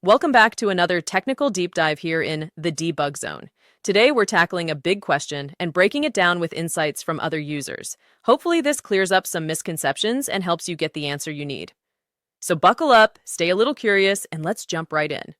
Welcome back to another technical deep dive here in the debug zone. Today, we're tackling a big question and breaking it down with insights from other users. Hopefully, this clears up some misconceptions and helps you get the answer you need. So buckle up, stay a little curious, and let's jump right in.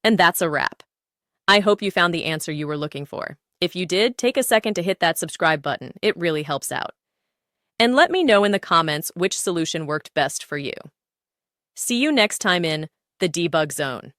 And that's a wrap. I hope you found the answer you were looking for. If you did, take a second to hit that subscribe button. It really helps out. And let me know in the comments which solution worked best for you. See you next time in the debug zone.